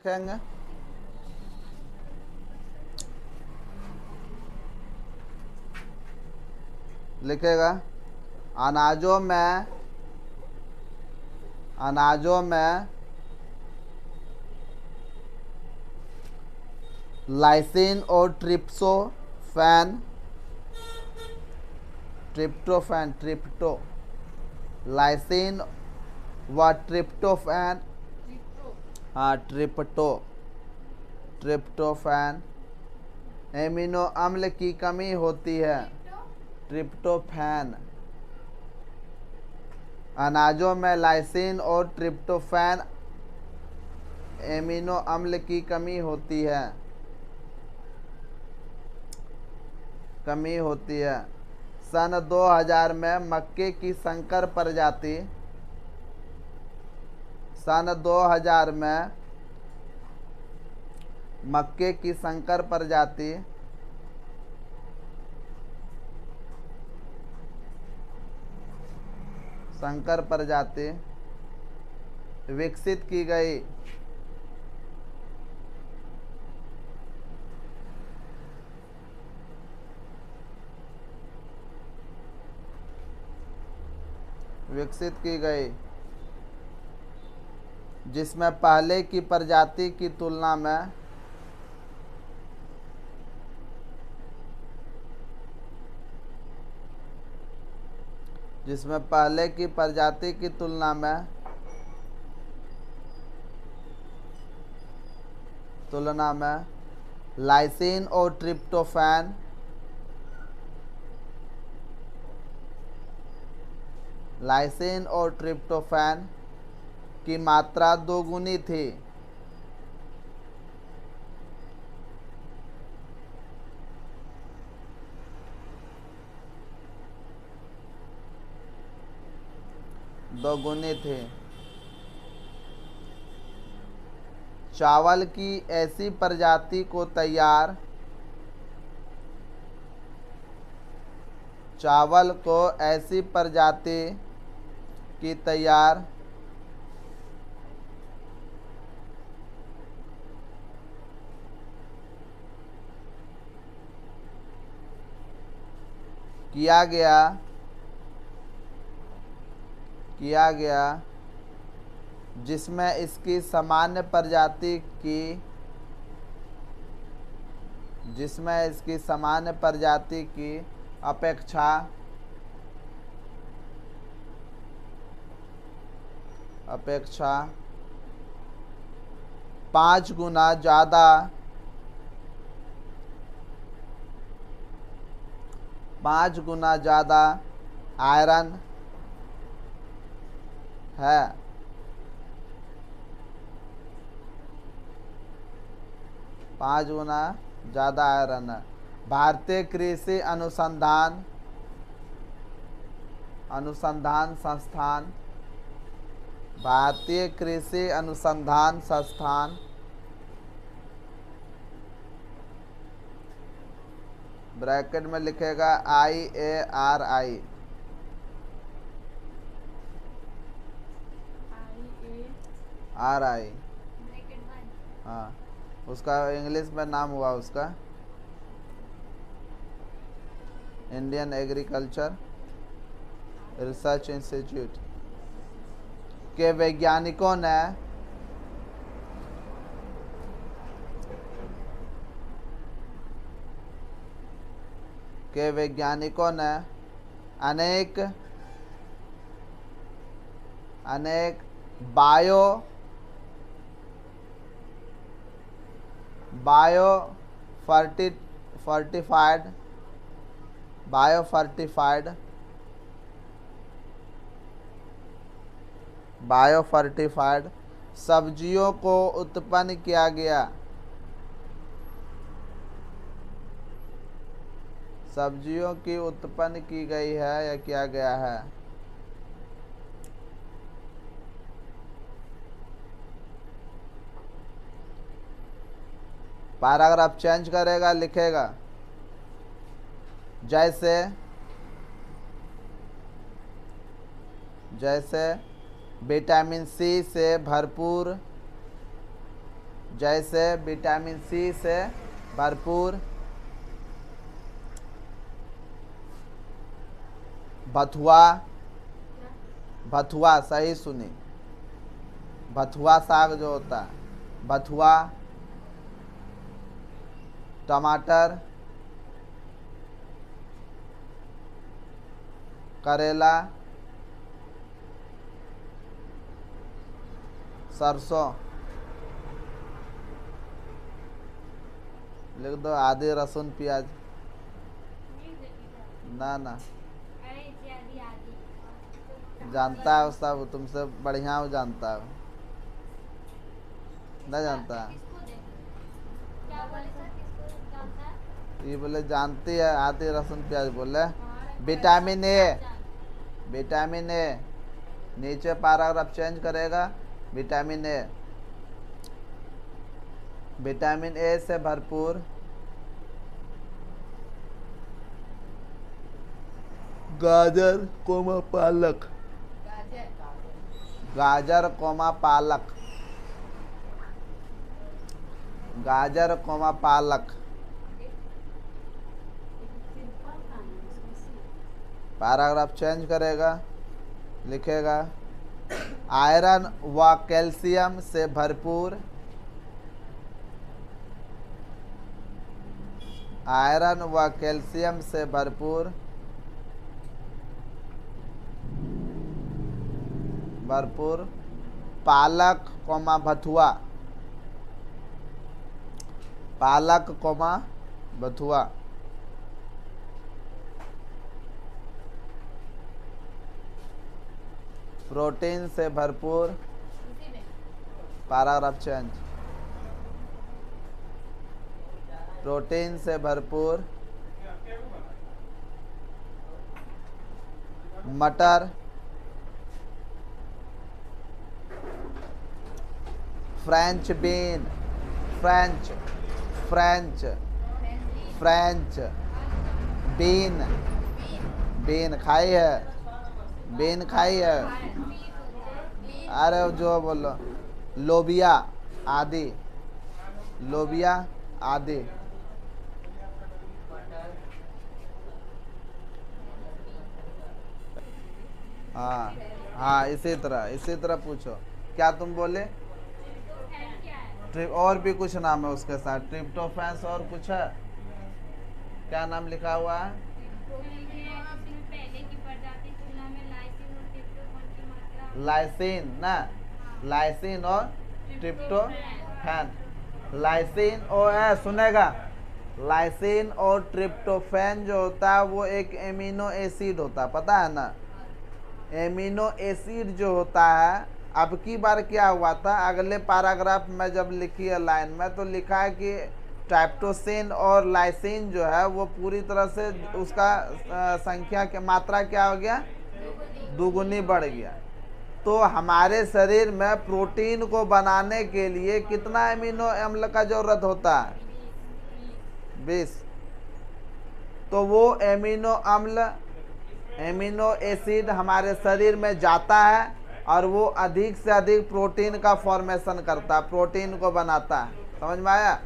लिखेंगे? लिखेगा अनाजों में लाइसिन और ट्रिप्टो लाइसिन व ट्रिप्टोफैन। हाँ, ट्रिप्टोफैन एमिनो अम्ल की कमी होती है। ट्रिप्टोफैन। अनाजों में लाइसिन और ट्रिप्टोफैन एमिनो अम्ल की कमी होती है। सन 2000 में मक्के की संकर प्रजाति सन 2000 में मक्के की संकर प्रजाति विकसित की गई। जिसमें पहले की प्रजाति की तुलना में लाइसिन और ट्रिप्टोफैन की मात्रा दोगुनी थी। चावल की ऐसी प्रजाति को तैयार किया गया जिसमें इसकी सामान्य प्रजाति की अपेक्षा 5 गुना ज़्यादा आयरन है। भारतीय कृषि अनुसंधान संस्थान ब्रैकेट में लिखेगा IARI। हाँ, उसका इंग्लिश में नाम हुआ उसका इंडियन एग्रीकल्चर रिसर्च इंस्टीट्यूट के वैज्ञानिकों ने अनेक बायोफर्टिफाइड सब्जियों को उत्पन्न किया गया। सब्जियों की उत्पन्न की गई है या किया गया है। पैराग्राफ चेंज करेगा, लिखेगा जैसे विटामिन सी से भरपूर जैसे विटामिन सी से भरपूर बथुआ, बथुआ सही सुनी, बथुआ साग जो होता है, बथुआ, टमाटर, करेला, सरसों, लिख दो आदि लहसुन प्याज, ना ना जानता है सब, तुमसे बढ़िया वो जानता है, ना जानता है, ये बोले जानती है आदि लहसुन प्याज बोले। विटामिन ए, विटामिन ए, नीचे पैराग्राफ चेंज करेगा, विटामिन ए, विटामिन ए से भरपूर गाजर कोमा पालक, गाजर कोमा पालक, गाजर कोमा पालक, पैराग्राफ चेंज करेगा, लिखेगा आयरन व कैल्शियम से भरपूर, आयरन व कैल्शियम से भरपूर भरपूर पालक कोमा बथुआ, पालक कोमा बथुआ, प्रोटीन से भरपूर, पैराग्राफ चेंज, प्रोटीन से भरपूर मटर, French bean, French, French, French bean, bean खाई है, बीन खाई है, अरे जो बोलो लोबिया आदि, लोबिया आदि, हाँ हाँ इसी तरह पूछो। क्या तुम बोले? और भी कुछ नाम है उसके साथ, ट्रिप्टोफैन और कुछ है, क्या नाम लिखा हुआ है? लाइसिन ना, लाइसिन और ट्रिप्टोफैन, लाइसिन और सुनेगा, लाइसिन और ट्रिप्टोफैन जो होता है वो एक एमिनो एसिड होता है, पता है ना? एमिनो एसिड जो होता है, अब की बार क्या हुआ था, अगले पैराग्राफ में जब लिखी है लाइन में तो लिखा है कि ट्राइप्टोसिन और लाइसिन जो है वो पूरी तरह से उसका संख्या की मात्रा क्या हो गया, दुगुनी बढ़ गया। तो हमारे शरीर में प्रोटीन को बनाने के लिए कितना एमिनो अम्ल का जरूरत होता है? 20। तो वो एमिनो अम्ल, एमिनो एसिड हमारे शरीर में जाता है और वो अधिक से अधिक प्रोटीन का फॉर्मेशन करता है, प्रोटीन को बनाता है। समझ में आया?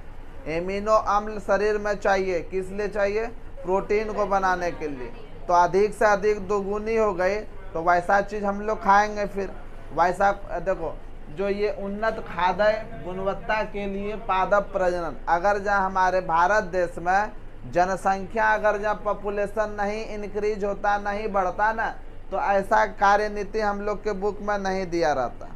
एमिनो अम्ल शरीर में चाहिए, किस लिए चाहिए? प्रोटीन को बनाने के लिए। तो अधिक से अधिक दोगुनी हो गई तो वैसा चीज़ हम लोग खाएंगे। फिर वैसा देखो, जो ये उन्नत खाद्य गुणवत्ता के लिए पादप प्रजनन, अगर जहाँ हमारे भारत देश में जनसंख्या अगर जहाँ पॉपुलेशन नहीं इंक्रीज होता, नहीं बढ़ता ना, तो ऐसा कार्य नीति हम लोग के बुक में नहीं दिया रहता।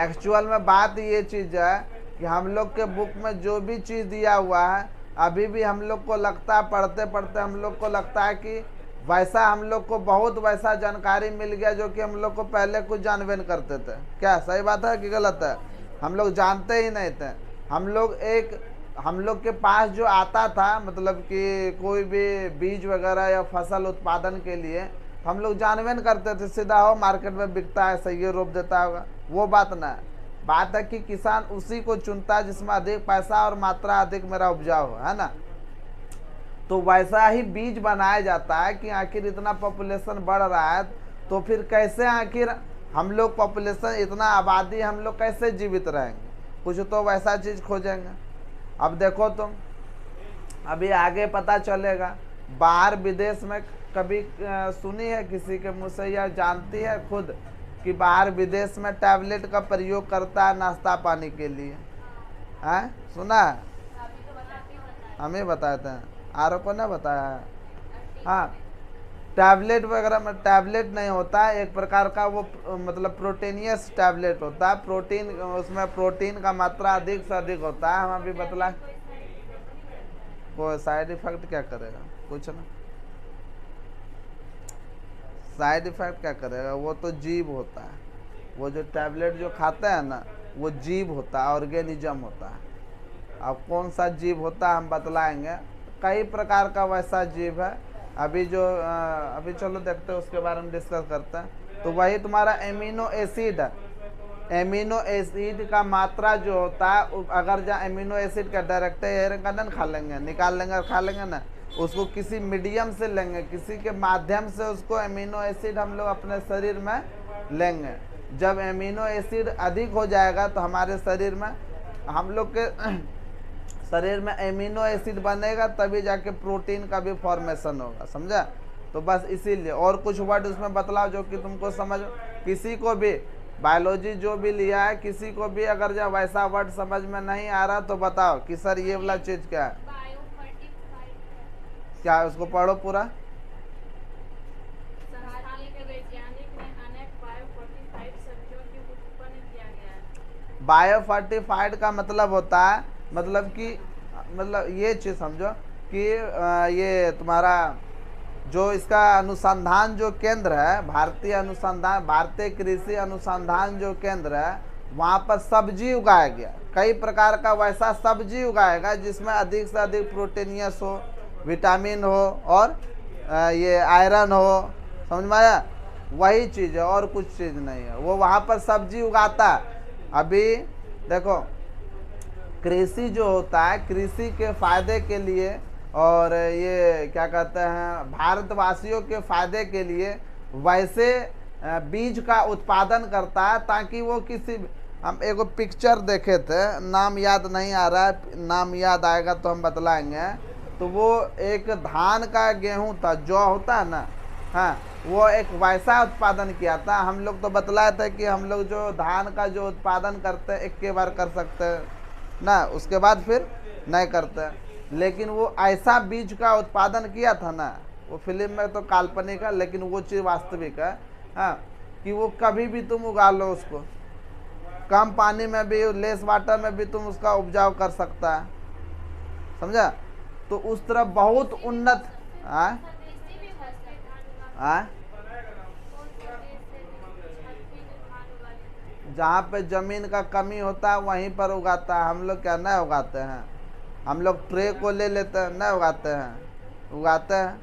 एक्चुअल में बात ये चीज़ है कि हम लोग के बुक में जो भी चीज़ दिया हुआ है, अभी भी हम लोग को लगता है, पढ़ते पढ़ते हम लोग को लगता है कि वैसा हम लोग को बहुत वैसा जानकारी मिल गया जो कि हम लोग को पहले कुछ जानवे नहीं करते थे। क्या सही बात है कि गलत है? हम लोग जानते ही नहीं थे। हम लोग के पास जो आता था, मतलब कि कोई भी बीज वगैरह या फसल उत्पादन के लिए, हम लोग जानवे नहीं करते थे, सीधा हो मार्केट में बिकता है, सही रोप देता होगा, वो बात ना है। बात है कि किसान उसी को चुनता है जिसमें अधिक पैसा और मात्रा अधिक मेरा उपजाऊ है ना। तो वैसा ही बीज बनाया जाता है कि आखिर इतना पॉपुलेशन बढ़ रहा है तो फिर कैसे आखिर हम लोग पॉपुलेशन, इतना आबादी हम लोग कैसे जीवित रहेंगे? कुछ तो वैसा चीज खोजेंगे। अब देखो तुम, अभी आगे पता चलेगा। बाहर विदेश में कभी सुनी है किसी के मुंह से या जानती है खुद कि बाहर विदेश में टैबलेट का प्रयोग करता है नाश्ता पानी के लिए? है सुना है? हमें बताते हैं, आरोप को नहीं बताया है। हाँ, टैबलेट वगैरह में टैबलेट नहीं होता है, एक प्रकार का वो मतलब प्रोटीनियस टैबलेट होता है। प्रोटीन, उसमें प्रोटीन का मात्रा अधिक से अधिक होता है। हम अभी बतला, कोई साइड इफेक्ट क्या करेगा? कुछ ना, साइड इफेक्ट क्या करेगा? वो तो जीव होता है। वो जो टैबलेट जो खाता है ना, वो जीव होता है, ऑर्गेनिज्म होता है। अब कौन सा जीव होता है हम बतलाएंगे। कई प्रकार का वैसा जीव है। अभी जो अभी चलो देखते हैं, उसके बारे में डिस्कस करते हैं। तो वही तुम्हारा एमिनो एसिड है। एमिनो एसिड का मात्रा जो होता है, अगर जहाँ एमिनो एसिड का डायरेक्ट एयर खा लेंगे, निकाल लेंगे और खा लेंगे ना, उसको किसी मीडियम से लेंगे, किसी के माध्यम से उसको एमिनो एसिड हम लोग अपने शरीर में लेंगे। जब एमिनो एसिड अधिक हो जाएगा तो हमारे शरीर में, हम लोग के शरीर में एमिनो एसिड बनेगा, तभी जाके प्रोटीन का भी फॉर्मेशन होगा। समझा? तो बस इसीलिए, और कुछ वर्ड उसमें बतलाओ जो कि तुमको समझ, किसी को भी बायोलॉजी जो भी लिया है, किसी को भी अगर जब वैसा वर्ड समझ में नहीं आ रहा तो बताओ कि सर ये वाला चीज क्या है। क्या है उसको पढ़ो पूरा। बायोफर्टिफाइड का मतलब होता है, मतलब कि मतलब ये चीज समझो कि ये तुम्हारा जो इसका अनुसंधान जो केंद्र है, भारतीय अनुसंधान, भारतीय कृषि अनुसंधान जो केंद्र है, वहाँ पर सब्जी उगाया गया। कई प्रकार का वैसा सब्जी उगाएगा जिसमें अधिक से अधिक प्रोटीनियस हो, विटामिन हो और ये आयरन हो। समझ में आया? वही चीज़ है और कुछ चीज़ नहीं है। वो वहाँ पर सब्जी उगाता है। अभी देखो, कृषि जो होता है, कृषि के फायदे के लिए और ये क्या कहते हैं, भारतवासियों के फायदे के लिए वैसे बीज का उत्पादन करता है, ताकि वो किसी, हम एक पिक्चर देखे थे, नाम याद नहीं आ रहा है, नाम याद आएगा तो हम बतलाएंगे। तो वो एक धान का गेहूं था, जौ होता है ना, हाँ, वो एक वैसा उत्पादन किया था। हम लोग तो बतलाए थे कि हम लोग जो धान का जो उत्पादन करते हैं एक के बार कर सकते हैं ना, उसके बाद फिर नहीं करते। लेकिन वो ऐसा बीज का उत्पादन किया था ना, वो फिल्म में तो काल्पनिक है लेकिन वो चीज़ वास्तविक है। हाँ, कि वो कभी भी तुम उगा लो उसको, कम पानी में भी, लेस वाटर में भी तुम उसका उपजाऊ कर सकता है। समझा? तो उस तरफ बहुत उन्नत जहाँ पे जमीन का कमी होता है वहीं पर उगाता है। हम लोग क्या नहीं उगाते हैं? हम लोग ट्रे को ले लेते हैं, नहीं उगाते हैं? उगाते हैं।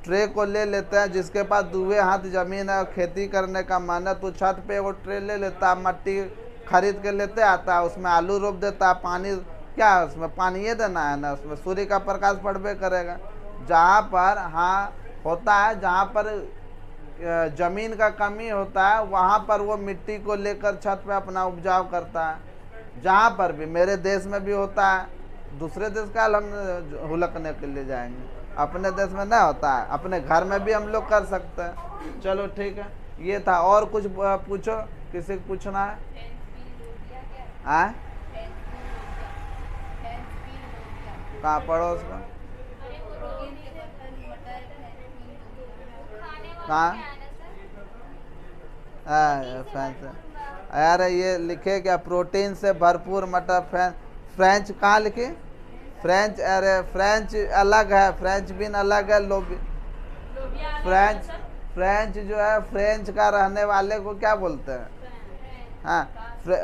ट्रे को ले लेते हैं, जिसके पास 2 हाथ जमीन है और खेती करने का मन है तो छत पे वो ट्रे ले लेता है, मट्टी खरीद के लेते आता है, उसमें आलू रोप देता है। पानी क्या है उसमें? पानी ये देना है ना, उसमें सूर्य का प्रकाश पड़बे करेगा। जहाँ पर हाँ होता है, जहाँ पर जमीन का कमी होता है वहाँ पर वो मिट्टी को लेकर छत पे अपना उपजाऊ करता है। जहाँ पर भी, मेरे देश में भी होता है, दूसरे देश का हम हुलकने के लिए जाएंगे, अपने देश में नहीं होता है, अपने घर में भी हम लोग कर सकते हैं। चलो ठीक है, ये था। और कुछ पूछो, किसी को पूछना है? कहाँ पढ़ो उसको? कहाँ? यार ये लिखे क्या, प्रोटीन से भरपूर मटर। फ्रेंच कहाँ लिखे? फ्रेंच, अरे फ्रेंच अलग है, फ्रेंच बीन अलग है, फ्रेंच जो है, फ्रेंच का रहने वाले को क्या बोलते हैं?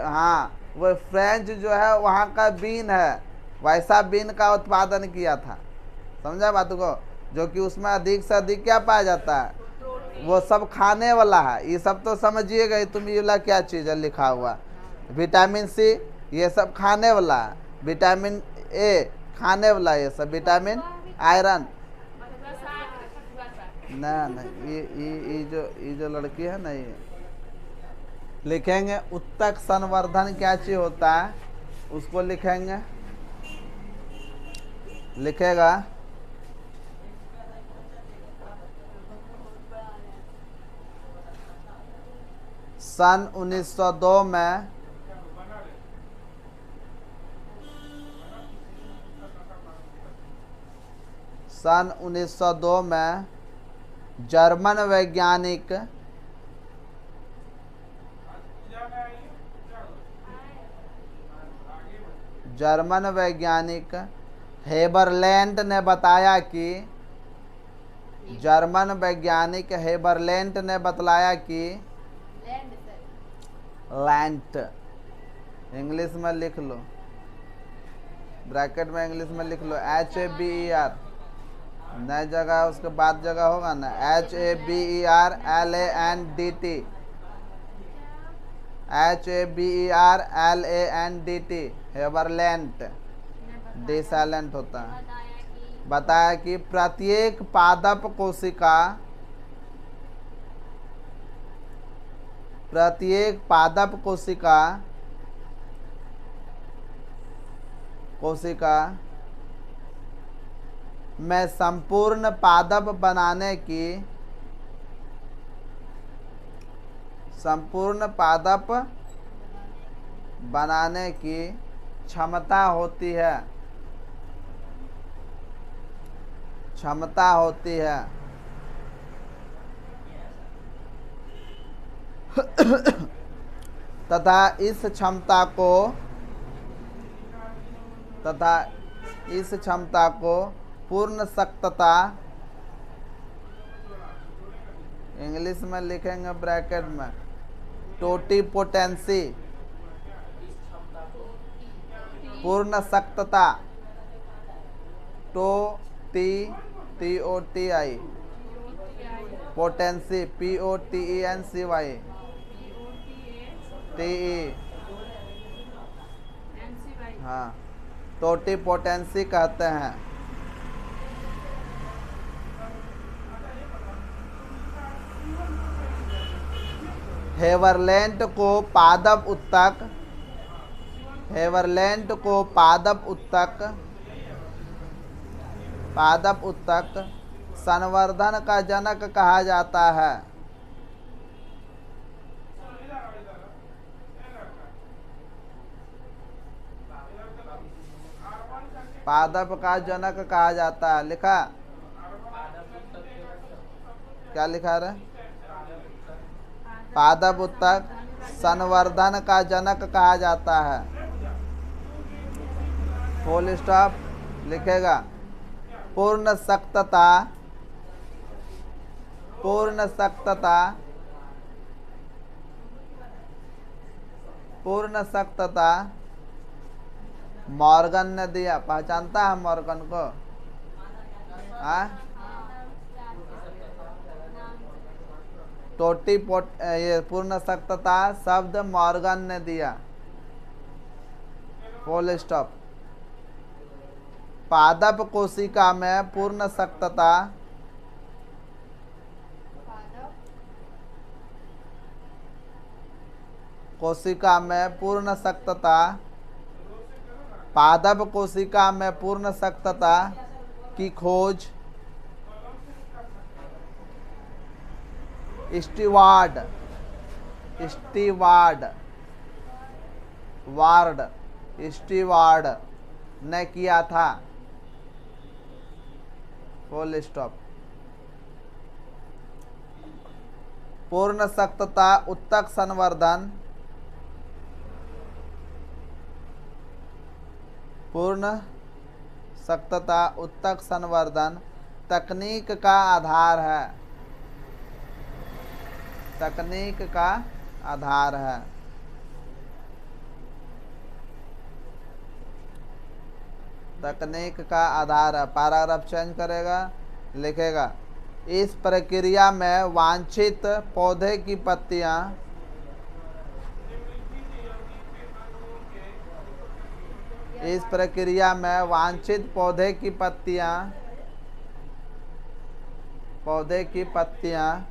हाँ, वो फ्रेंच जो है वहाँ का बीन है, वैसा बीन का उत्पादन किया था। समझा बात को? जो कि उसमें अधिक से अधिक क्या पाया जाता है, वो सब खाने वाला है। ये सब तो समझिएगा ही तुम, ये वाला क्या चीज़ है लिखा हुआ, विटामिन सी, ये सब खाने वाला है। विटामिन ए खाने वाला, ये सब विटामिन, आयरन ना। ये जो लड़की है ना, ये लिखेंगे उत्तक संवर्धन क्या चीज होता है? उसको लिखेंगे, लिखेगा सन 1902 में सन 1902 में जर्मन वैज्ञानिक हेबरलैंड ने बताया कि लैंड, इंग्लिश में लिख लो, ब्रैकेट में इंग्लिश में लिख लो HABER, नई जगह उसके बाद जगह होगा ना, HABERLANDT, हेबरलैंड, डी साइलेंट होता है। बताया कि प्रत्येक पादप कोशिका में संपूर्ण पादप बनाने की क्षमता होती है। तथा इस क्षमता को पूर्ण सख्तता, इंग्लिश में लिखेंगे ब्रैकेट में टोटीपोटेंसी, पूर्ण सख्तता, TOTI, पोटेंसी POTENCY, हाँ, टोटीपोटेंसी कहते हैं। हेबरलैंड को पादप उत्तक संवर्धन का जनक कहा जाता है। पादप का जनक कहा जाता है, लिखा क्या लिखा रहे? पादप उत्तक संवर्धन का जनक कहा जाता है। फुल स्टॉप लिखेगा। पूर्ण सख्तता मॉर्गन ने दिया। पहचानता है मॉर्गन को? ये पूर्ण सख्तता शब्द मॉर्गन ने दिया। Full stop. पादप कोशिका में पूर्ण सख्तता पादप कोशिका में पूर्ण सख्तता की खोज स्टीवार्ड ने किया था। Full stop. पूर्ण सख्तता उत्तक संवर्धन तकनीक का आधार है। पैराग्राफ चेंज करेगा, लिखेगा इस प्रक्रिया में वांछित पौधे की पत्तियां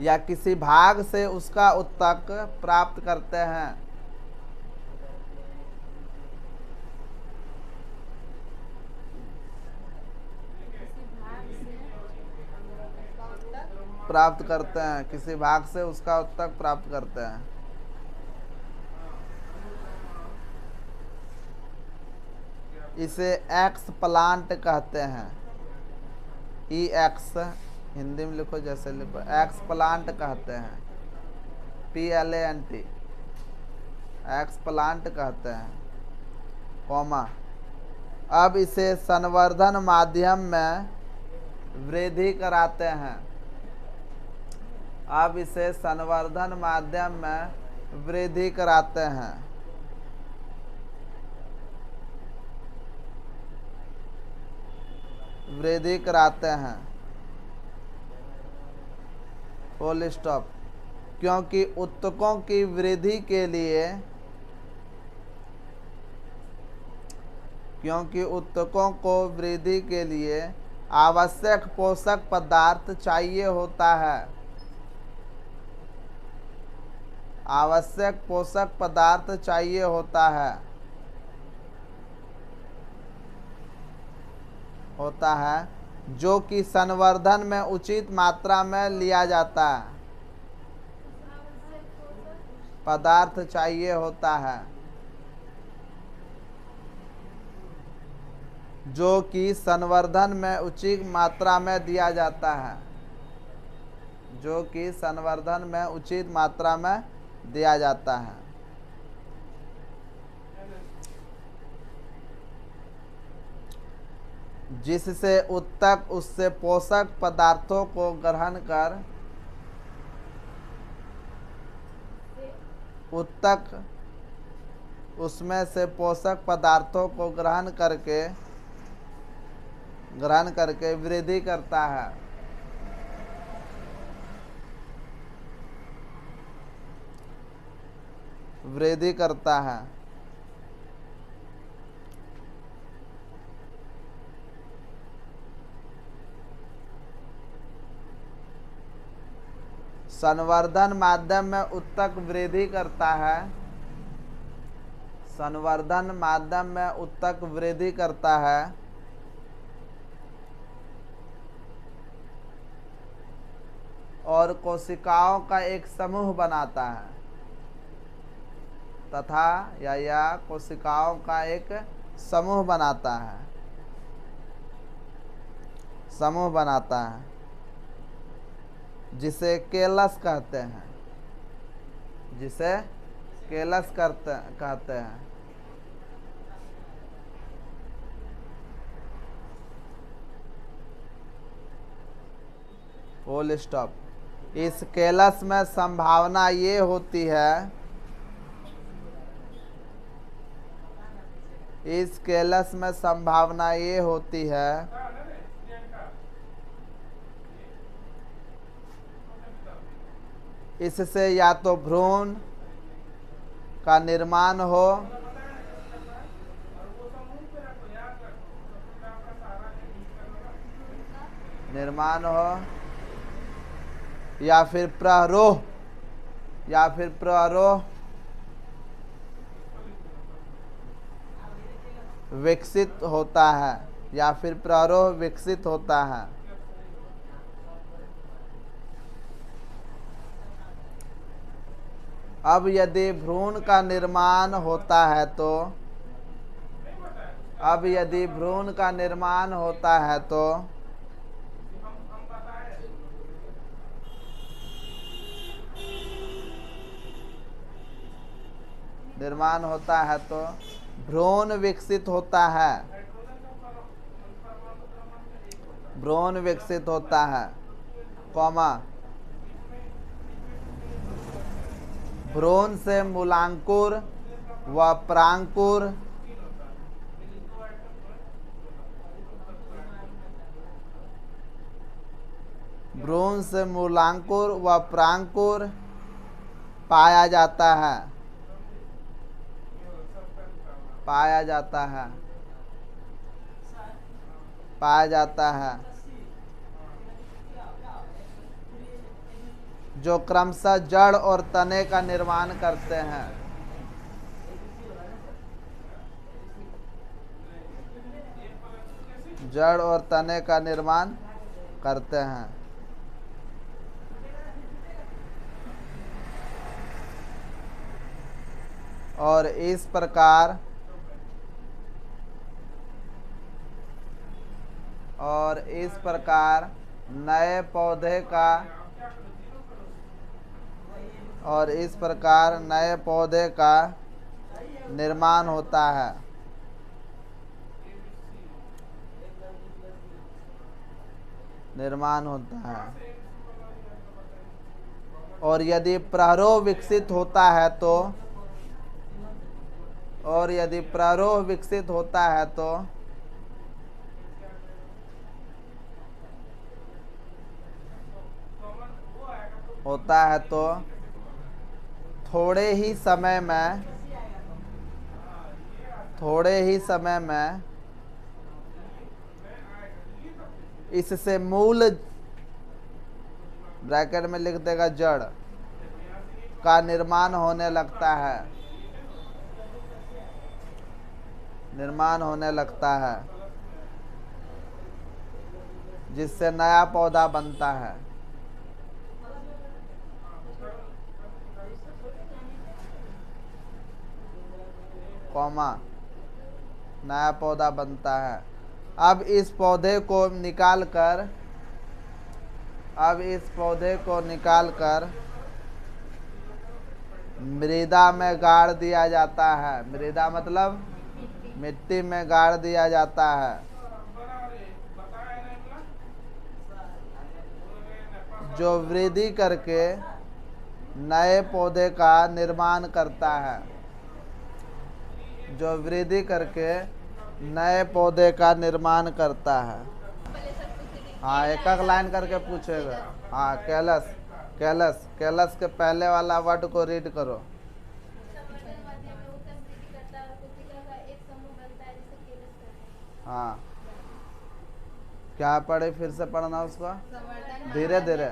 या किसी भाग से उसका उत्तक प्राप्त करते हैं। प्राप्त करते हैं, किसी भाग से उसका उत्तक प्राप्त करते हैं। इसे एक्स प्लांट कहते हैं। ई एक्स हिंदी में लिखो, जैसे लिखो, एक्स प्लांट कहते हैं, PLANT, एक्स प्लांट कहते हैं, कॉमा। अब इसे संवर्धन माध्यम में वृद्धि कराते हैं। अब इसे संवर्धन माध्यम में वृद्धि कराते हैं। वृद्धि कराते हैं, फुल स्टॉप। क्योंकि उत्तकों की वृद्धि के लिए, क्योंकि उत्तकों को वृद्धि के लिए आवश्यक पोषक पदार्थ चाहिए होता है। आवश्यक पोषक पदार्थ चाहिए होता है, जो कि संवर्धन में उचित मात्रा में लिया जाता है। पदार्थ चाहिए होता है जो कि संवर्धन में उचित मात्रा में दिया जाता है, जो कि संवर्धन में उचित मात्रा में दिया जाता है। जिससे उत्तक उससे पोषक पदार्थों को ग्रहण कर, उत्तक उसमें से पोषक पदार्थों को ग्रहण करके वृद्धि करता है। वृद्धि करता है। संवर्धन माध्यम में उत्तक वृद्धि करता है। संवर्धन माध्यम में उत्तक वृद्धि करता है और कोशिकाओं का एक समूह बनाता है, तथा या कोशिकाओं का एक समूह बनाता है, समूह बनाता है, जिसे केलस कहते हैं, जिसे केलस कहते हैं। Full stop. इस केलस में संभावना ये होती है, इस केलस में संभावना ये होती है इससे या तो भ्रूण का निर्माण हो, या फिर प्ररोह विकसित होता है, या फिर प्ररोह विकसित होता है। अब यदि भ्रूण का निर्माण होता है तो, अब यदि भ्रूण का निर्माण होता है तो भ्रूण विकसित होता है, भ्रूण विकसित होता है, कॉमा। भ्रूण से मूलांकुर व परांकुर, भ्रूण से मूलांकुर व परांकुर पाया जाता है, पाया जाता है, पाया जाता है, जो क्रमशः जड़ और तने का निर्माण करते हैं। जड़ और तने का निर्माण करते हैं। और इस प्रकार नए पौधे का निर्माण होता है। और यदि प्रारोह विकसित होता है तो थोड़े ही समय में इससे मूल, ब्रैकेट में लिख देगा जड़, का निर्माण होने लगता है जिससे नया पौधा बनता है। कॉमा, नया पौधा बनता है। अब इस पौधे को निकाल कर मृदा में गाड़ दिया जाता है। मृदा मतलब मिट्टी में गाड़ दिया जाता है, जो वृद्धि करके नए पौधे का निर्माण करता है। हाँ, एक एक लाइन करके पूछेगा। हाँ, कैलस के पहले वाला वर्ड को रीड करो। हाँ, क्या पढ़े, फिर से पढ़ना उसको धीरे धीरे।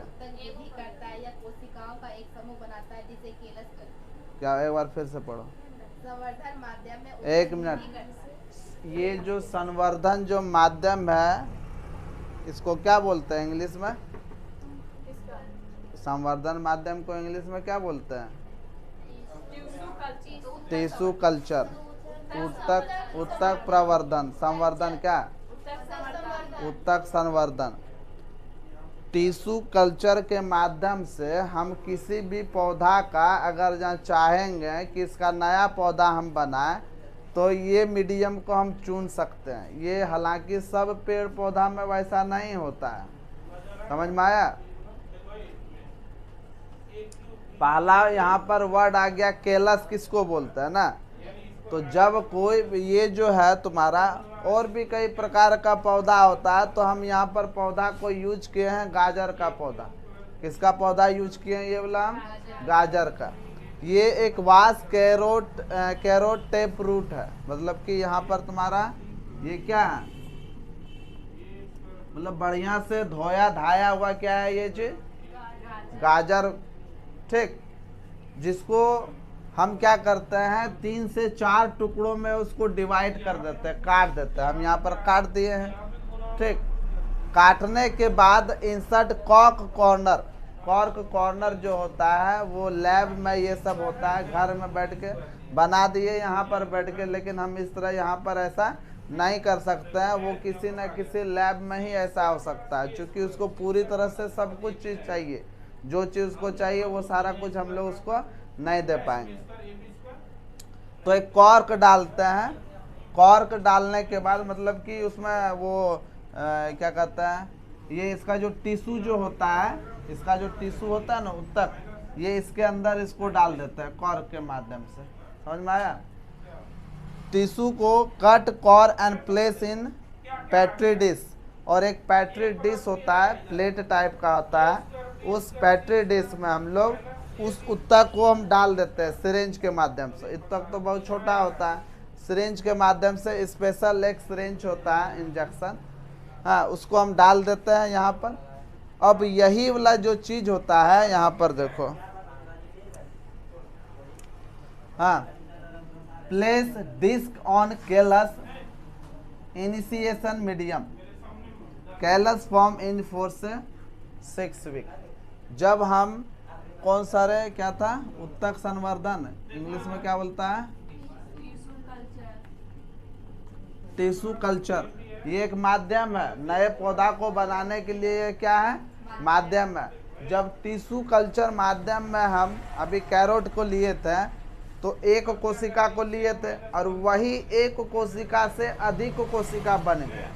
कोशिकाओं का एक समूह बनाता है जिसे केलस कहते हैं। क्या, एक बार फिर से पढ़ो। संवर्धन माध्यम में 1 मिनट। ये जो संवर्धन जो माध्यम है, इसको क्या बोलते हैं इंग्लिश में? संवर्धन माध्यम को इंग्लिश में क्या बोलते हैं? Tissue culture. ऊतक प्रवर्धन। संवर्धन क्या? ऊतक संवर्धन। टिश्यू कल्चर के माध्यम से हम किसी भी पौधा का अगर जहाँ चाहेंगे कि इसका नया पौधा हम बनाएं, तो ये मीडियम को हम चुन सकते हैं। ये हालांकि सब पेड़ पौधा में वैसा नहीं होता है। समझ में आया? पहला यहाँ पर वर्ड आ गया केलस, किसको बोलते हैं ना। तो जब कोई ये जो है तुम्हारा और भी कई प्रकार का पौधा होता है, तो हम यहाँ पर पौधा को यूज किए हैं गाजर का पौधा। किसका पौधा यूज किए हैं? ये वाला गाजर का। ये एक वास कैरोट टेप रूट है। मतलब कि यहाँ पर तुम्हारा ये क्या है, मतलब बढ़िया से धोया धाया हुआ क्या है ये चीज? गाजर। ठीक, जिसको हम क्या करते हैं, 3 से 4 टुकड़ों में उसको डिवाइड कर देते हैं, काट देते हैं। हम यहाँ पर काट दिए हैं। ठीक, काटने के बाद इंसर्ट कॉर्क कॉर्नर जो होता है वो लैब में ये सब होता है। घर में बैठ के बना दिए यहाँ पर बैठ के, लेकिन हम इस तरह यहाँ पर ऐसा नहीं कर सकते हैं। वो किसी न किसी लैब में ही ऐसा हो सकता है, क्योंकि उसको पूरी तरह से सब कुछ चीज़ चाहिए। जो चीज़ उसको चाहिए वो सारा कुछ हम लोग उसको नहीं दे पाएंगे। तो एक कॉर्क डालते हैं। कॉर्क डालने के बाद मतलब कि उसमें वो क्या कहते हैं, ये इसका जो टिश्यू जो होता है, ना ऊतक, ये इसके अंदर इसको डाल देते हैं कॉर्क के माध्यम से। समझ में आया? टिश्यू को cut core and place in petri dish. और एक पेट्री डिश होता है, प्लेट टाइप का होता है। उस पेट्री डिश में हम लोग उस ऊतक को हम डाल देते हैं सिरिंज के माध्यम से। ऊतक तो बहुत छोटा होता है, सिरिंज के माध्यम से स्पेशल एक सिरिंज होता है इंजेक्शन, हाँ, उसको हम डाल देते हैं यहाँ पर। अब यही वाला जो चीज होता है यहाँ पर देखो, हाँ, place disc on callus initiation medium, callus form in 4 से 6 वीक। जब हम कौन सा रे क्या था, ऊतक संवर्धन, इंग्लिश में क्या बोलता है, टिश्यू कल्चर, ये एक माध्यम है, नए पौधा को बनाने के लिए ये क्या है, माध्यम है। जब टिश्यू कल्चर माध्यम में हम अभी कैरोट को लिए थे तो एक कोशिका को लिए थे और वही एक कोशिका से अधिक कोशिका बन गया,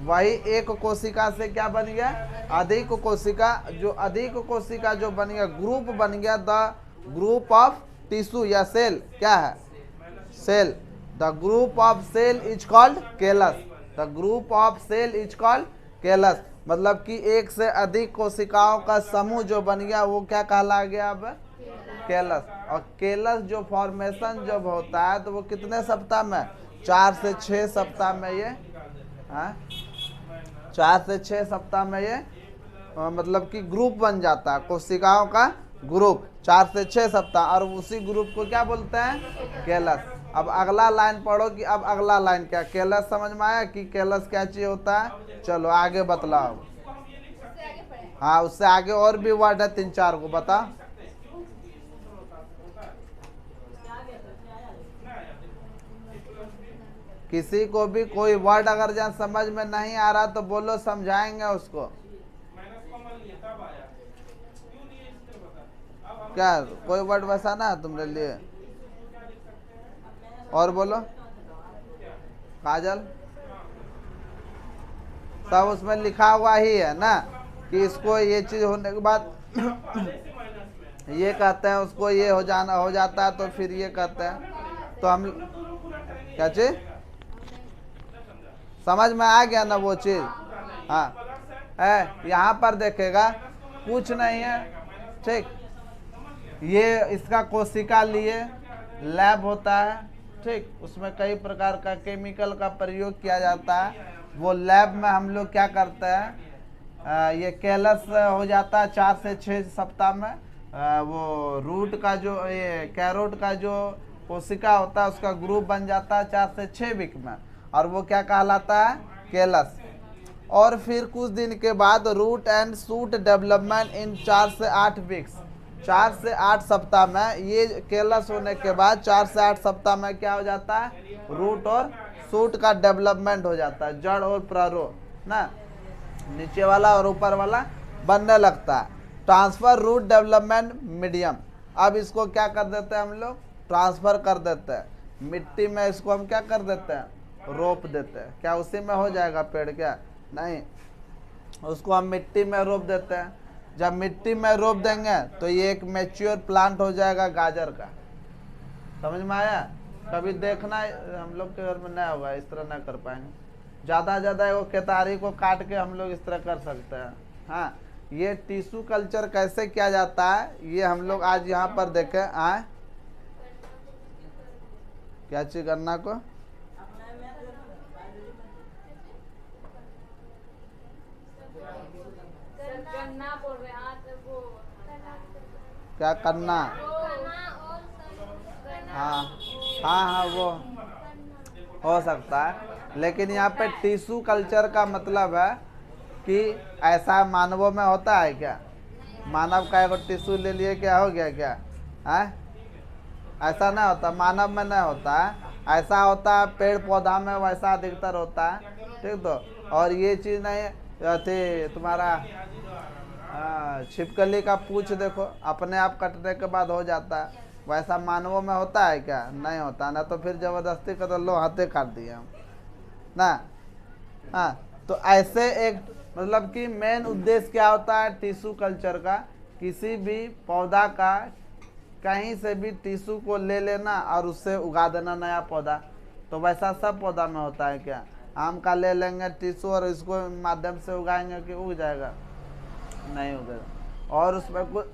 वही एक कोशिका से क्या बन गया, अधिक कोशिका, जो अधिक कोशिका जो बन गया, ग्रुप बन गया, द ग्रुप ऑफ टिश्यू या सेल, क्या है, cell, the group of cell is called callus, the group of cell is called callus, मतलब कि एक से अधिक कोशिकाओं का समूह जो बन गया वो क्या कहला गया अब, केलस। और केलस जो फॉर्मेशन जब होता है तो वो कितने सप्ताह में, 4 से 6 सप्ताह में ये, 4 से 6 सप्ताह में ये मतलब कि ग्रुप बन जाता है, कोशिकाओं का ग्रुप 4 से 6 सप्ताह, और उसी ग्रुप को क्या बोलते हैं, केलस। अब अगला लाइन पढ़ो कि अब अगला लाइन क्या, केलस समझ में आया कि केलस क्या चीज होता है, चलो आगे बतलाओ। हाँ, उससे आगे और भी वर्ड है 3-4 को बता। किसी को भी कोई वर्ड अगर जहाँ समझ में नहीं आ रहा तो बोलो, समझाएंगे उसको। क्या कोई वर्ड वैसा ना तुमने लिए, और बोलो काजल, सब उसमें लिखा हुआ ही है ना कि इसको ये चीज होने के बाद ये कहते हैं, उसको ये हो जाता है तो फिर ये कहते हैं, तो हम क्या चीज समझ में आ गया ना वो चीज। हाँ है, यहाँ पर देखेगा कुछ नहीं है, ठीक, ये इसका कोशिका लिए लैब होता है, ठीक, उसमें कई प्रकार का केमिकल का प्रयोग किया जाता है, वो लैब में हम लोग क्या करते हैं, ये केलस हो जाता है 4 से 6 सप्ताह में, वो रूट का जो ये कैरोट का जो कोशिका होता है उसका ग्रुप बन जाता है 4 से 6 वीक में, और वो क्या कहलाता है, केलस। और फिर कुछ दिन के बाद root and shoot development in 4 से 8 वीक्स, 4 से 8 सप्ताह में ये केलस होने के बाद 4 से 8 सप्ताह में क्या हो जाता है, रूट और शूट का डेवलपमेंट हो जाता है, जड़ और प्रारूप ना, नीचे वाला और ऊपर वाला बनने लगता है। ट्रांसफर रूट डेवलपमेंट मीडियम, अब इसको क्या कर देते हैं हम लोग, ट्रांसफर कर देते हैं मिट्टी में, इसको हम क्या कर देते हैं, रोप देते हैं, क्या उसी में हो जाएगा पेड़, क्या नहीं, उसको हम मिट्टी में रोप देते हैं। जब मिट्टी में रोप देंगे तो ये एक मैच्योर प्लांट हो जाएगा गाजर का, समझ में आया। कभी देखना, हम लोग के घर में नहीं होगा, इस तरह नहीं कर पाएंगे, ज़्यादा वो केतारी को काट के हम लोग इस तरह कर सकते हैं। हाँ, ये टिश्यू कल्चर कैसे किया जाता है ये हम लोग आज यहाँ पर देखें। आए क्या चीज गन्ना को, गन्ना बोल रहे हैं, क्या करना, हाँ हाँ हाँ वो हो सकता है, लेकिन यहाँ पे टिश्यू कल्चर का मतलब है कि ऐसा मानवों में होता है क्या, मानव का एगो टिश्यू ले लिए क्या हो गया क्या, है ऐसा नहीं होता, मानव में नहीं होता है, ऐसा होता है पेड़ पौधा में, वैसा अधिकतर होता है, ठीक। तो और ये चीज़ नहीं थे तुम्हारा छिपकली का पूछ देखो, अपने आप कटने के बाद हो जाता है, वैसा मानवों में होता है क्या, नहीं होता ना, तो फिर जबरदस्ती कर लो हाथे काट दिए हम ना। हाँ, तो ऐसे एक मतलब कि मेन उद्देश्य क्या होता है टिश्यू कल्चर का, किसी भी पौधा का कहीं से भी टिश्यू को ले लेना और उससे उगा देना नया पौधा, तो वैसा सब पौधा में होता है क्या, आम का ले लेंगे टिश्यू और इसको माध्यम से उगाएंगे कि उग जाएगा, नहीं उगेगा। और उसमें कुछ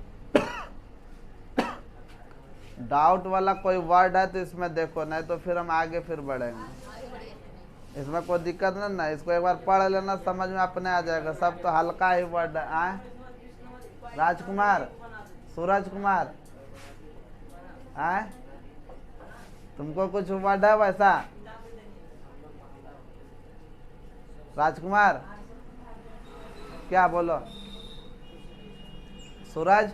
डाउट वाला कोई वर्ड है तो इसमें देखो, नहीं तो फिर हम आगे फिर बढ़ेंगे, इसमें कोई दिक्कत नहीं ना, इसको एक बार पढ़ लेना, समझ में अपने आ जाएगा, सब तो हल्का ही वर्ड है। आए राजकुमार, सूरज कुमार, आए तुमको कुछ वर्ड है वैसा, राजकुमार क्या बोलो, सूरज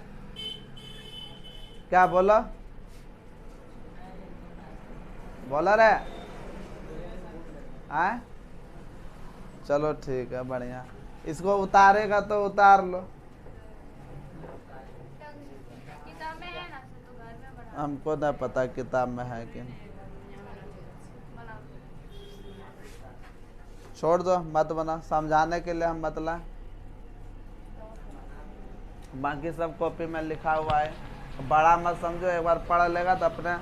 क्या बोलो, बोलो रे, आए चलो ठीक है, बढ़िया। इसको उतारेगा तो उतार लो। किताब में है ना, तो घर में बना हमको ना पता किताब में है कि नहीं। बनाओ। छोड़ दो, मत बना, समझाने के लिए हम बतला। बाकी सब कॉपी में लिखा हुआ है, बड़ा मत समझो। एक बार पढ़ लेगा तो अपने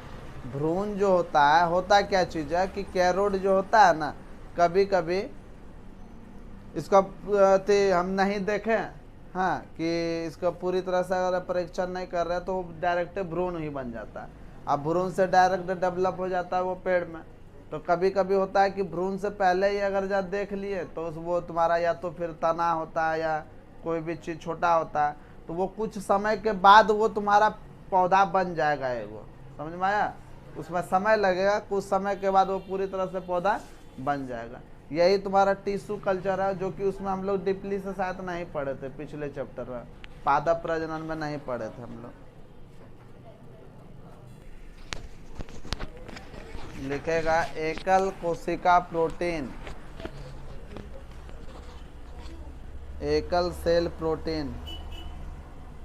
भ्रूण जो होता क्या चीज़ है कि कैरोट जो होता है ना, कभी कभी इसका हम नहीं देखें, हाँ, कि इसका पूरी तरह से अगर परीक्षण नहीं कर रहे तो डायरेक्ट भ्रूण ही बन जाता है। अब भ्रूण से डायरेक्ट डेवलप हो जाता है वो पेड़ में। तो कभी कभी होता है कि भ्रूण से पहले ही अगर जब देख लिए तो वो तुम्हारा या तो फिर तना होता है या कोई भी चीज़ छोटा होता है, तो वो कुछ समय के बाद वो तुम्हारा पौधा बन जाएगा। वो समझ में आया? उसमें समय लगेगा, कुछ समय के बाद वो पूरी तरह से पौधा बन जाएगा। यही तुम्हारा टिश्यू कल्चर है, जो कि उसमें हम लोग डीपली से शायद नहीं पढ़े थे पिछले चैप्टर में, पादप प्रजनन में नहीं पढ़े थे हम लोग। लिखेगा एकल कोशिका प्रोटीन, एकल सेल प्रोटीन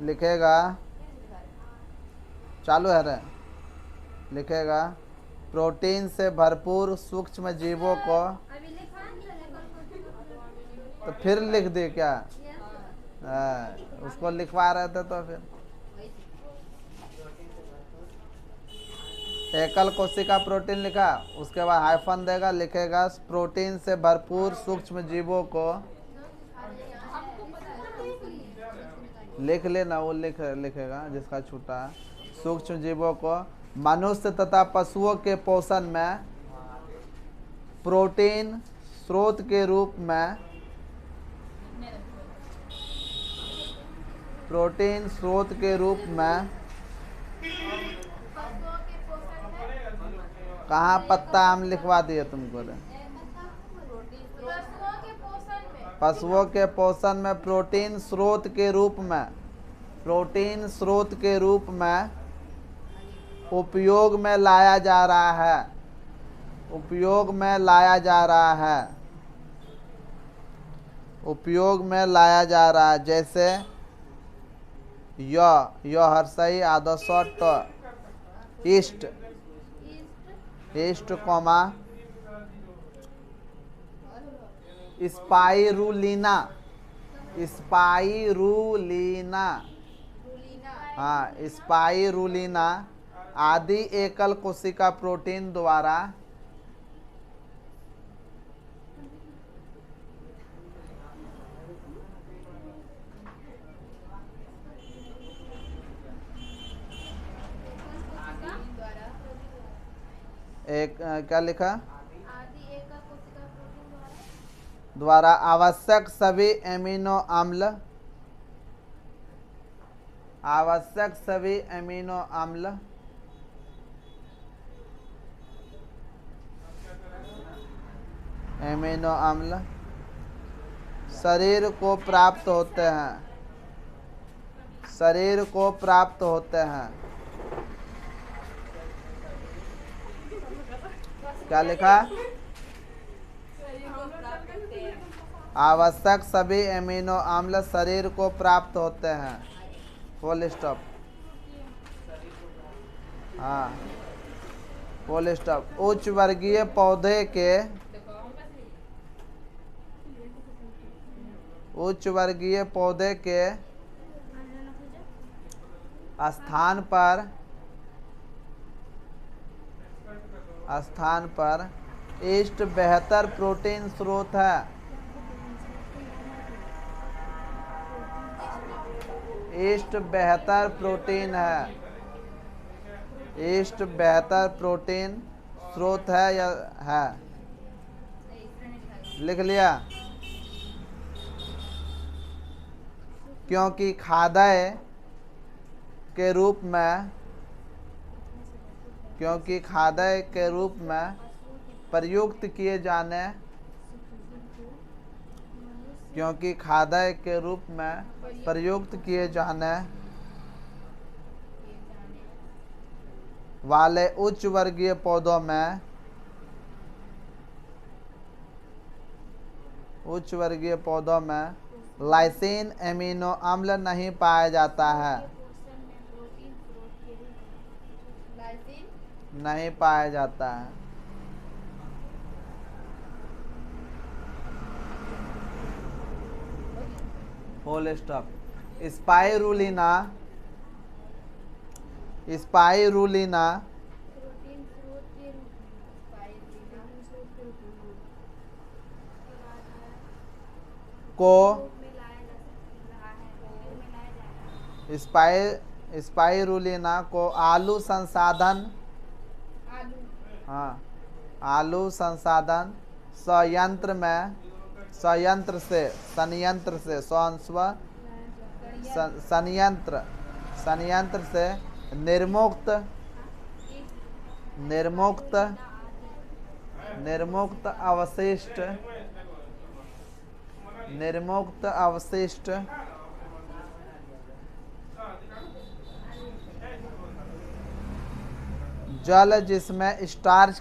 लिखेगा, चालू है रे, लिखेगा प्रोटीन से भरपूर सूक्ष्म जीवों को। अभी लिखा तो फिर लिख दे क्या? उसको लिखवा रहे थे तो फिर एकल कोशिका प्रोटीन लिखा, उसके बाद हाइफन देगा, लिखेगा प्रोटीन से भरपूर सूक्ष्म जीवों को। लिख लेना, वो लिखेगा जिसका छूटा है। सूक्ष्म जीवों को मनुष्य तथा पशुओं के पोषण में प्रोटीन स्रोत के रूप में, प्रोटीन स्रोत के रूप में। कहाँ पत्ता हम लिखवा दिए तुमको रे? पशुओं के पोषण में प्रोटीन स्रोत के रूप में, प्रोटीन स्रोत के रूप में उपयोग में लाया जा रहा है, उपयोग में लाया जा रहा है, उपयोग में लाया जा रहा है। जैसे हर्षई आदर्श yeast, yeast comma spirulina, spirulina, हाँ, स्पाइरुलिना आदि एकल कोशिका प्रोटीन द्वारा एक क्या लिखा? द्वारा आवश्यक सभी एमिनो अम्ल, आवश्यक सभी एमिनो अम्ल एमिनो अम्ल शरीर को प्राप्त होते हैं, शरीर को प्राप्त होते हैं। क्या लिखा? आवश्यक सभी एमिनो अम्ल शरीर को प्राप्त होते हैं। फुल स्टॉप, हाँ, फुल स्टॉप। उच्च वर्गीय पौधे के, उच्च वर्गीय पौधे के स्थान पर ईस्ट बेहतर प्रोटीन स्रोत है, ईस्ट बेहतर प्रोटीन है, ईस्ट बेहतर प्रोटीन स्रोत है या है? लिख लिया? क्योंकि खाद्य के रूप में, क्योंकि खाद्य के रूप में प्रयुक्त किए जाने, क्योंकि खाद्य के रूप में प्रयुक्त किए जाने वाले उच्च वर्गीय पौधों में उच्च वर्गीय पौधों में लाइसिन एमिनो अम्ल नहीं पाया जाता है। लाइसिन नहीं पाया जाता है। Full stop. Spirulina spirulina protein स्रोत के रूप में को में लाया जा रहा है, उपयोग में लाया जा रहा है। स्पाइरुलिना को आलू संसाधन आलू हाँ आलू संसाधन संयंत्र से संयंत्र से निर्मुक्त निर्मुक्त निर्मुक्त अवशिष्ट जल जिसमें स्टार्च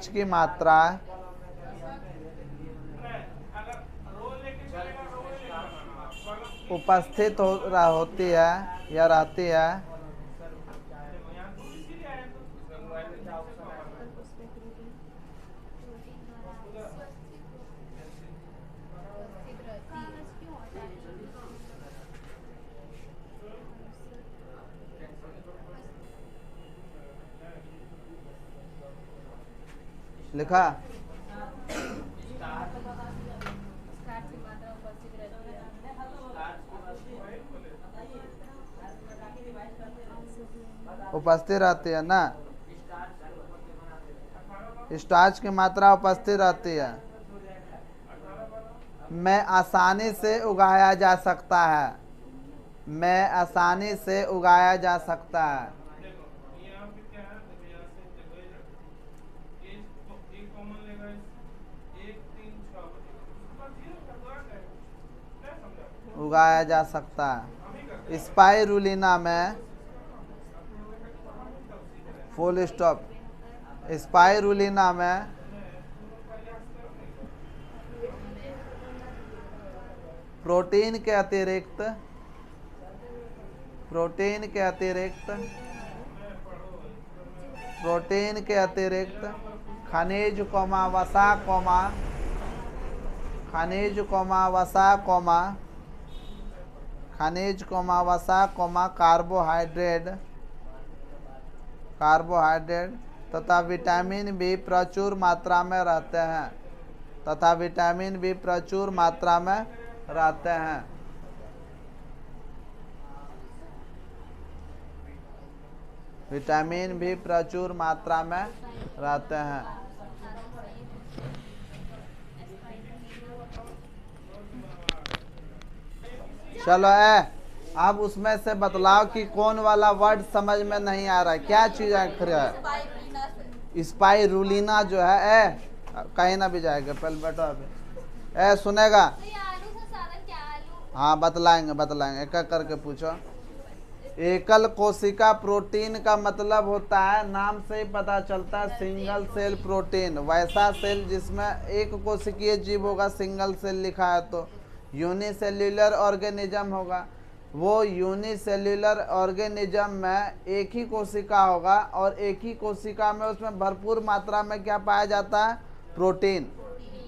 की मात्रा उपस्थित होती है या रहती है लिखा। स्टार्च की मात्रा उपस्थित रहती है। उपस्थित रहती है ना, स्टार्च की मात्रा उपस्थित रहती है। में आसानी से उगाया जा सकता है। में आसानी से उगाया जा सकता है। उगाया जा सकता है। स्पाइरुलिना में फुल स्टॉप। स्पाइरुलिना में प्रोटीन के अतिरिक्त खनिज वसा कार्बोहाइड्रेट तथा विटामिन बी प्रचुर मात्रा में रहते हैं। विटामिन भी प्रचुर मात्रा में रहते हैं। चलो अब उसमें से बतलाओ कि कौन वाला वर्ड समझ में नहीं आ रहा है, क्या चीज आखिर है। स्पाइरुलिना जो है कहीं ना भी जाएगा। पहले बैठो अभी सुनेगा। हाँ बतलाएंगे एक एक करके पूछो। एकल कोशिका प्रोटीन का मतलब होता है, नाम से ही पता चलता है, सिंगल सेल प्रोटीन। वैसा सेल जिसमें एक कोशिकीय जीव होगा, सिंगल सेल लिखा है तो यूनिसेल्युलर ऑर्गेनिज्म होगा। वो यूनिसेल्युलर ऑर्गेनिज्म में एक ही कोशिका होगा और एक ही कोशिका में उसमें भरपूर मात्रा में क्या पाया जाता है, प्रोटीन।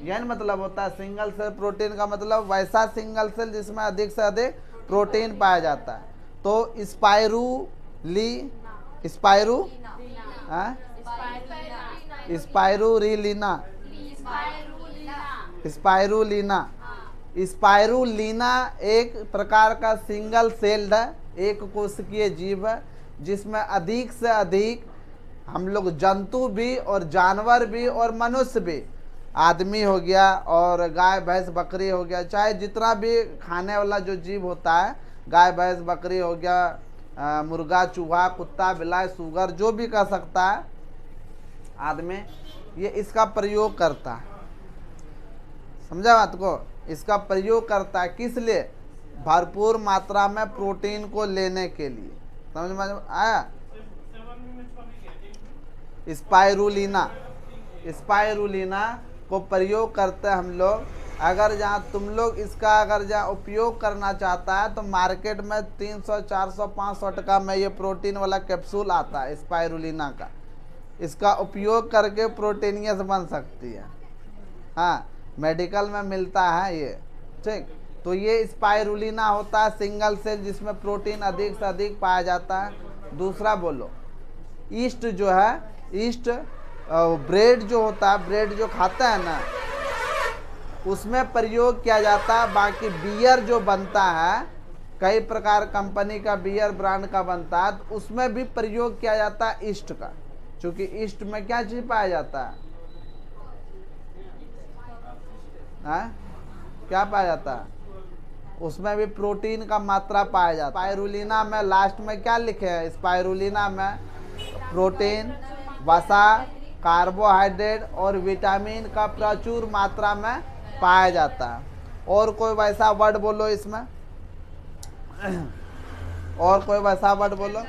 यह मतलब होता है सिंगल सेल प्रोटीन का मतलब वैसा सिंगल सेल जिसमें अधिक से अधिक प्रोटीन पाया जाता है। तो स्पाइरुलिना एक प्रकार का सिंगल सेल्ड एक कोशिकीय जीव है जिसमें अधिक से अधिक हम लोग जंतु भी और जानवर भी और मनुष्य भी, आदमी हो गया और गाय भैंस बकरी हो गया, चाहे जितना भी खाने वाला जो जीव होता है, गाय भैंस बकरी हो गया, मुर्गा चूहा कुत्ता बिलाई सुगर जो भी कर सकता है आदमी, ये इसका प्रयोग करता है। समझा बात को? इसका प्रयोग करता है किस लिए? भरपूर मात्रा में प्रोटीन को लेने के लिए। समझ में आया? स्पाइरुलिना स्पाइरुलिना को प्रयोग करते हैं हम लोग। अगर जहाँ तुम लोग इसका अगर जहाँ उपयोग करना चाहता है तो मार्केट में 300, 400, 500 टका में ये प्रोटीन वाला कैप्सूल आता है स्पाइरुलिना का। इसका उपयोग करके प्रोटीनियस बन सकती है। हाँ, मेडिकल में मिलता है ये, ठीक। तो ये स्पाइरुलिना होता है सिंगल सेल, जिसमें प्रोटीन अधिक से अधिक पाया जाता है। दूसरा बोलो, ईस्ट जो है, ईस्ट ब्रेड जो होता है, ब्रेड जो खाता है ना, उसमें प्रयोग किया जाता है। बाकी बियर जो बनता है, कई प्रकार कंपनी का बियर ब्रांड का बनता है, तो उसमें भी प्रयोग किया जाता है ईस्ट का। क्योंकि ईस्ट में क्या चीज पाया जाता है? क्या पाया जाता है? उसमें भी प्रोटीन का मात्रा पाया जाता है। स्पाइरुलिना में लास्ट में क्या लिखे हैं? स्पाइरुलिना में प्रोटीन, वसा, कार्बोहाइड्रेट और विटामिन का प्रचुर मात्रा में पाया जाता है। और कोई वैसा वर्ड बोलो इसमें, और कोई वैसा वर्ड बोलो।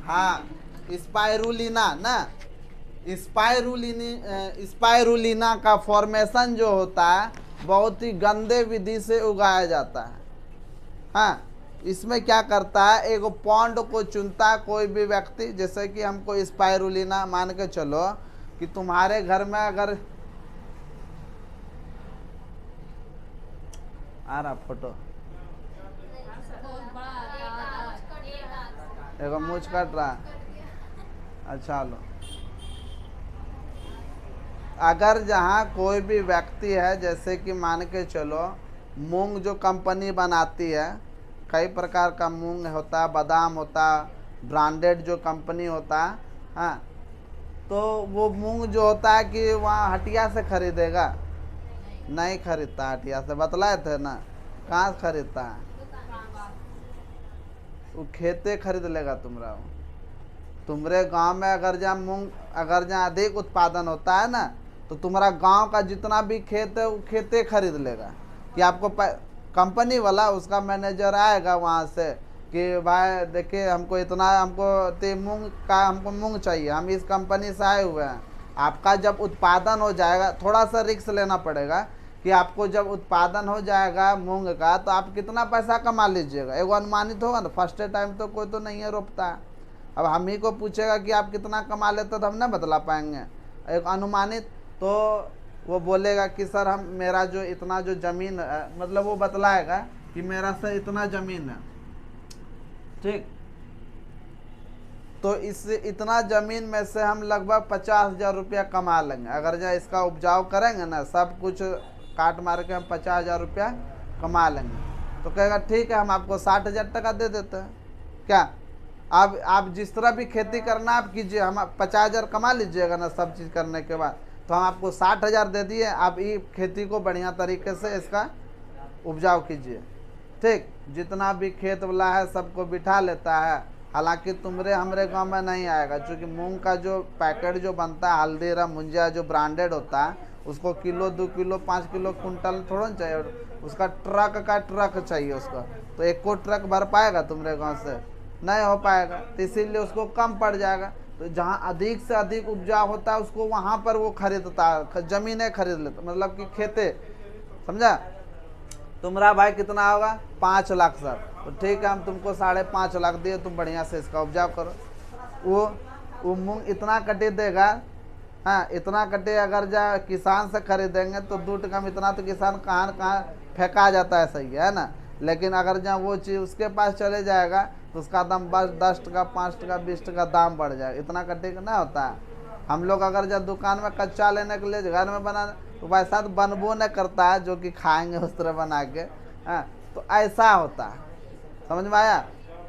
हाँ, स्पाइरुलिना ना, स्पाइरुलिना का फॉर्मेशन जो होता है बहुत ही गंदे विधि से उगाया जाता है। हाँ, इसमें क्या करता है, एक पॉन्ड को चुनता है कोई भी व्यक्ति। जैसे कि हमको स्पाइरुलिना, मान के चलो कि तुम्हारे घर में अगर आ रहा फोटो, एगो मूछ कट रहा, अच्छा लो। अगर जहाँ कोई भी व्यक्ति है, जैसे कि मान के चलो मूंग जो कंपनी बनाती है, कई प्रकार का मूंग होता है, बादाम होता है, ब्रांडेड जो कंपनी होता है। हाँ, तो वो मूंग जो होता है कि वहाँ हटिया से खरीदेगा? नहीं खरीदता हटिया से, बतलाए थे ना। कहाँ से खरीदता है? वो खेते खरीद लेगा तुम्हारा। तुम्हारे गांव में अगर जहाँ मूंग, अगर जहाँ अधिक उत्पादन होता है ना, तो तुम्हारा गांव का जितना भी खेत है वो खेते खरीद लेगा। कि आपको कंपनी वाला, उसका मैनेजर आएगा वहाँ से कि भाई देखिए हमको इतना, हमको मूंग का, हमको मूंग चाहिए, हम इस कंपनी से आए हुए हैं। आपका जब उत्पादन हो जाएगा, थोड़ा सा रिस्क लेना पड़ेगा कि आपको जब उत्पादन हो जाएगा मूंग का, तो आप कितना पैसा कमा लीजिएगा। एगो अनुमानित होगा ना, फर्स्ट टाइम तो कोई तो नहीं है रोपता है। अब हम ही को पूछेगा कि आप कितना कमा लेते, तो हम नहीं बतला पाएंगे। एक अनुमानित, तो वो बोलेगा कि सर हम, मेरा जो इतना जो ज़मीन है, मतलब वो बतलाएगा कि मेरा सर इतना ज़मीन है, ठीक। तो इस इतना ज़मीन में से हम लगभग 50,000 रुपया कमा लेंगे। अगर जो इसका उपजाऊ करेंगे ना, सब कुछ काट मार के हम 50,000 रुपया कमा लेंगे। तो कहेगा ठीक है, हम आपको 60,000 टका दे देते हैं। क्या आप जिस तरह भी खेती करना आप कीजिए, हम 50,000 कमा लीजिएगा ना सब चीज़ करने के बाद, तो हम आपको 60,000 दे दिए। आप ये खेती को बढ़िया तरीके से इसका उपजाऊ कीजिए, ठीक। जितना भी खेत वाला है सबको बिठा लेता है। हालांकि तुम्हारे हमरे गांव में नहीं आएगा, क्योंकि मूंग का जो पैकेट जो बनता है, हल्दीराम मुंजिया जो ब्रांडेड होता है, उसको किलो, 2 किलो, 5 किलो, कुंटल थोड़ा चाहिए, उसका ट्रक का ट्रक चाहिए उसका। तो एक को ट्रक भर पाएगा तुम्हारे गांव से? नहीं हो पाएगा। तो इसीलिए उसको कम पड़ जाएगा। तो जहाँ अधिक से अधिक उपजाऊ होता है उसको वहाँ पर वो खरीदता है, ज़मीनें खरीद लेता, मतलब कि खेते, समझा। तुम्हारा भाई कितना होगा? 5 लाख सर। तो ठीक है, हम तुमको 5.5 लाख दिए, तुम बढ़िया से इसका उपजाऊ करो। वो मूंग इतना कटे देगा। हाँ, इतना कटे अगर जा किसान से खरीदेंगे तो 2 टका में इतना तो किसान कहाँ फेंका जाता है, सही है ना। लेकिन अगर जहाँ वो चीज़ उसके पास चले जाएगा तो उसका दाम बस 10 टका, 5 टका, 20 टका दाम बढ़ जाएगा। इतना कटे का ना होता है। हम लोग अगर जब दुकान में कच्चा लेने के लिए घर में बनाना, तो वैसा तो बनबो न करता है जो कि खाएंगे उस तरह बना के। हाँ, तो ऐसा होता है, समझ में आया।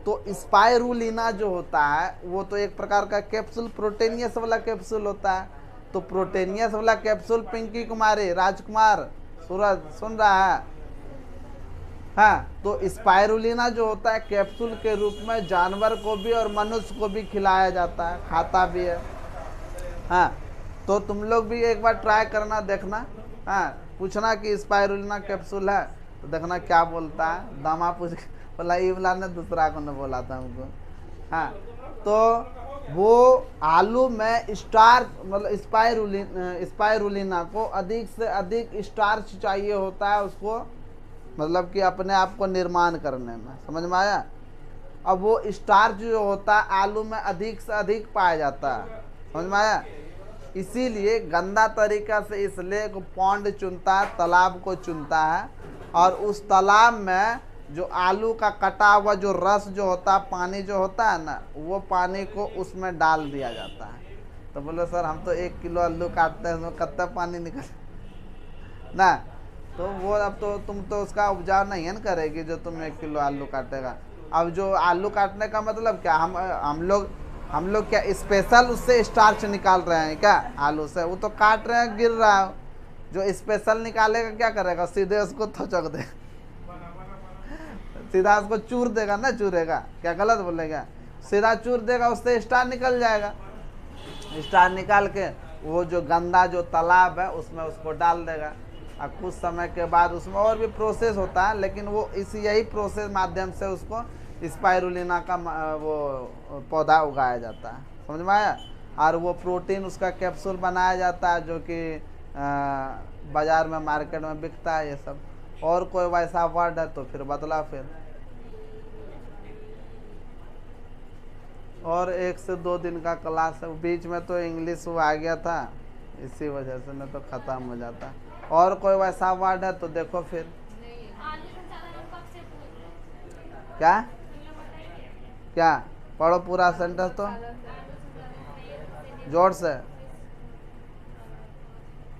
तो स्पाइरुलिना जो होता है वो तो एक प्रकार का कैप्सूल, प्रोटीनियस वाला कैप्सूल होता है। तो प्रोटीनियस वाला कैप्सूल पिंकी कुमारी, राजकुमार, सूरज सुन रहा है? हाँ, तो स्पाइरुलिना जो होता है कैप्सूल के रूप में जानवर को भी और मनुष्य को भी खिलाया जाता है, खाता भी है। हाँ, तो तुम लोग भी एक बार ट्राई करना, देखना। हाँ, पूछना कि स्पाइरुलिना कैप्सूल है, तो देखना क्या बोलता है। दामा पूछ बोला, ये वाला ने दूसरा को न बोला था हमको। हाँ, तो वो आलू में स्टार्च मतलब स्पाइरुलिना को अधिक से अधिक स्टार्च चाहिए होता है उसको, मतलब कि अपने आप को निर्माण करने में, समझ में आया। अब वो स्टार्च जो होता है आलू में अधिक से अधिक पाया जाता है, समझ में आया। इसीलिए गंदा तरीका से इसलिए को पॉन्ड चुनता है, तालाब को चुनता है, और उस तालाब में जो आलू का कटा हुआ जो रस जो होता है, पानी जो होता है ना, वो पानी को उसमें डाल दिया जाता है। तो बोलो सर हम तो 1 किलो आलू काटते हैं, उसमें कितना पानी निकल ना, तो वो अब तो तुम तो उसका उपजाऊ नहीं है ना करेगी जो तुम 1 किलो आलू काटेगा। अब जो आलू काटने का मतलब क्या, हम लोग क्या स्पेशल उससे स्टार्च निकाल रहे हैं क्या आलू से? वो तो काट रहे हैं, गिर रहा है। जो स्पेशल निकालेगा क्या करेगा, सीधे उसको थचक दे, सीधा उसको चूर देगा ना, चूरेगा क्या, गलत बोलेगा, सीधा चूर देगा, उससे स्टार निकल जाएगा। स्टार निकाल के वो जो गंदा जो तालाब है उसमें उसको डाल देगा। और कुछ समय के बाद उसमें और भी प्रोसेस होता है, लेकिन वो इसी यही प्रोसेस माध्यम से उसको स्पाइरुलिना का वो पौधा उगाया जाता है, समझ में आया। और वो प्रोटीन उसका कैप्सूल बनाया जाता है जो कि बाज़ार में मार्केट में बिकता है ये सब। और कोई वैसा वर्ड है तो फिर बदला फिर। और 1 से 2 दिन का क्लास है, बीच में तो इंग्लिश वो आ गया था, इसी वजह से नहीं तो ख़त्म हो जाता। और कोई वैसा वर्ड है तो देखो फिर। क्या क्या पढ़ो पूरा सेंटेंस तो जोर से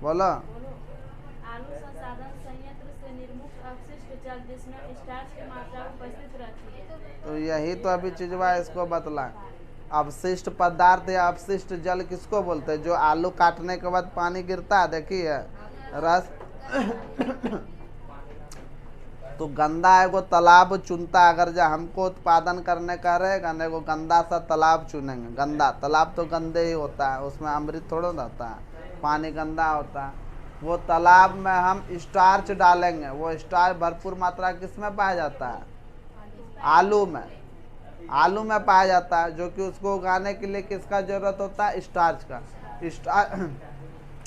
बोलो। आलू संसाधन संयंत्र से निर्मुक्त अपशिष्ट जल जिसमें स्टार्च की मात्रा उपस्थित रहती है। तो यही तो अभी चीजवा इसको बतला। अपशिष्ट पदार्थ या अपशिष्ट जल किसको बोलते हैं? जो आलू काटने के बाद पानी गिरता है, देखिए रस तो गंदा है वो तालाब चुनता है। अगर जो हमको उत्पादन करने का रहेगा ना, वो गंदा सा तालाब चुनेंगे। गंदा तालाब तो गंदे ही होता है, उसमें अमृत थोड़ा ना होता है, पानी गंदा होता है। वो तालाब में हम स्टार्च डालेंगे, वो स्टार्च भरपूर मात्रा किस में पाया जाता है? आलू में, आलू में पाया जाता है, जो कि उसको उगाने के लिए किसका जरूरत होता है? स्टार्च का।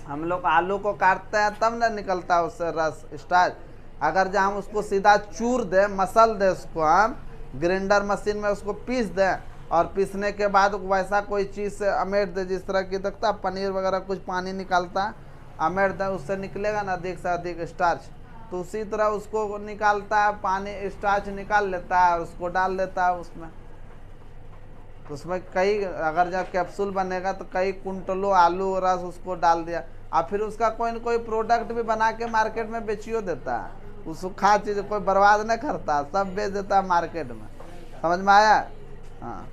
हम लोग आलू को काटते हैं तब ना निकलता है उससे रस, स्टार्च। अगर जो हम उसको सीधा चूर दे, मसल दे, उसको हम ग्राइंडर मशीन में उसको पीस दें, और पीसने के बाद वैसा कोई चीज़ से अमेट दे, जिस तरह की देखता पनीर वगैरह कुछ पानी निकालता, अमेट दे, उससे निकलेगा ना अधिक से अधिक स्टार्च। तो उसी तरह उसको निकालता है, पानी स्टार्च निकाल लेता है और उसको डाल देता है उसमें। तो उसमें कई, अगर जब कैप्सूल बनेगा तो कई कुंटलों आलू रस उसको डाल दिया, और फिर उसका कोई न कोई प्रोडक्ट भी बना के मार्केट में बेचियो देता है। उस सूखा चीज़ कोई बर्बाद नहीं करता, सब बेच देता है मार्केट में, समझ में आया। हाँ।